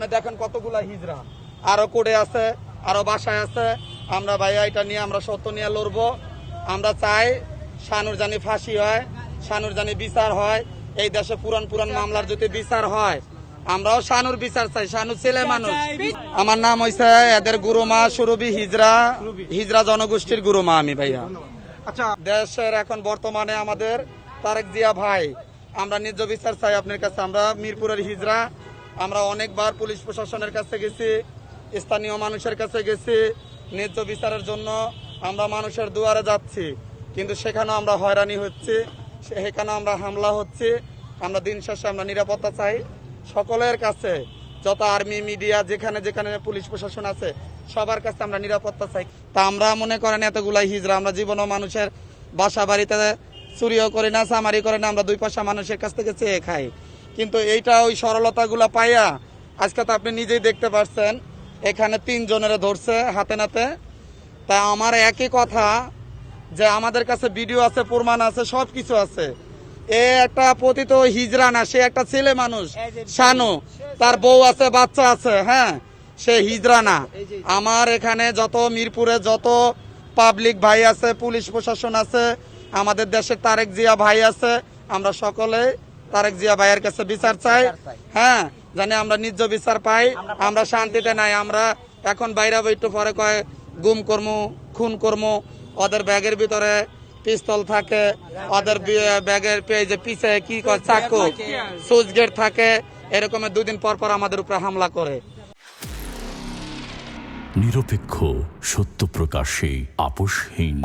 আপনি দেখেন কতগুলা হিজড়া আরো কোডে আছে, আরো বাসায় আছে। আমরা ভাইয়া এটা নিয়ে আমরা সত্য নিয়ে লড়বো। আমরা চাই শানুর জানি ফাঁসি হয়, শানুর জানি বিচার হয়। এই দেশে পুরান মামলার যদি বিচার হয়, আমরাও শানুর বিচার চাই। শানু ছেলে মানুষ। আমার নাম হইছে এদের গুরুমা সুরভি হিজরা জনগোষ্ঠীর গুরুমা আমি ভাইয়া। আচ্ছা, দেশের এখন বর্তমানে আমাদের তারেক জিয়া ভাই, আমরা ন্যায্য বিচার চাই আপনার কাছে। আমরা মিরপুরের হিজরা, আমরা অনেকবার পুলিশ প্রশাসনের কাছে গেছি, স্থানীয় মানুষের কাছে গেছি ন্যায্য বিচারের জন্য। আমরা মানুষের দুয়ারে যাচ্ছি, কিন্তু সেখানেও আমরা হয়রানি হচ্ছে, সেখানেও আমরা হামলা হচ্ছে। আমরা দিন শেষে আমরা নিরাপত্তা চাই সকলের কাছে, যত আর্মি মিডিয়া যেখানে যেখানে পুলিশ প্রশাসন আছে সবার কাছে আমরা নিরাপত্তা চাই। তা আমরা মনে করেন এতগুলাই হিজরা, আমরা জীবনও মানুষের বাসা বাড়িতে চুরিও করি না, চামারি করে না, আমরা 2 পয়সা মানুষের কাছ থেকে চেয়ে খাই। কিন্তু এইটা ওই সরলতাগুলা পাইয়া আজকে তো আপনি নিজেই দেখতে পাচ্ছেন এখানে 3 জনের ধরছে হাতে নাতে। তা আমার একই কথা যে আমাদের কাছে ভিডিও আছে, প্রমাণ আছে, সবকিছু আছে। এ একটা পতিত হিজরা না, সে একটা ছেলে মানুষ। শানু, তার বউ আছে, বাচ্চা আছে। হ্যাঁ, সে হিজরা না। আমার এখানে যত মিরপুরে যত পাবলিক ভাই আছে, পুলিশ প্রশাসন আছে, আমাদের দেশের তারেক জিয়া ভাই আছে, আমরা সকলে তারেক জিয়া ভাইয়ের কাছে বিচার চাই। হ্যাঁ, জানি আমরা ন্যায্য বিচার পাই, আমরা শান্তিতে নাই। আমরা এখন বাইরে একটু পরে কয় গুম কর্মু, খুন কর্মু। ওদের ব্যাগের ভিতরে পিস্তল থাকে, ওদের ব্যাগের পেজে পিছে কি কয় চাকু, সুইচ গেট থাকে। এরকমের 2 দিন পর পর আমাদের উপরে হামলা করে। নিরপেক্ষ, সত্য প্রকাশে আপোষহীন।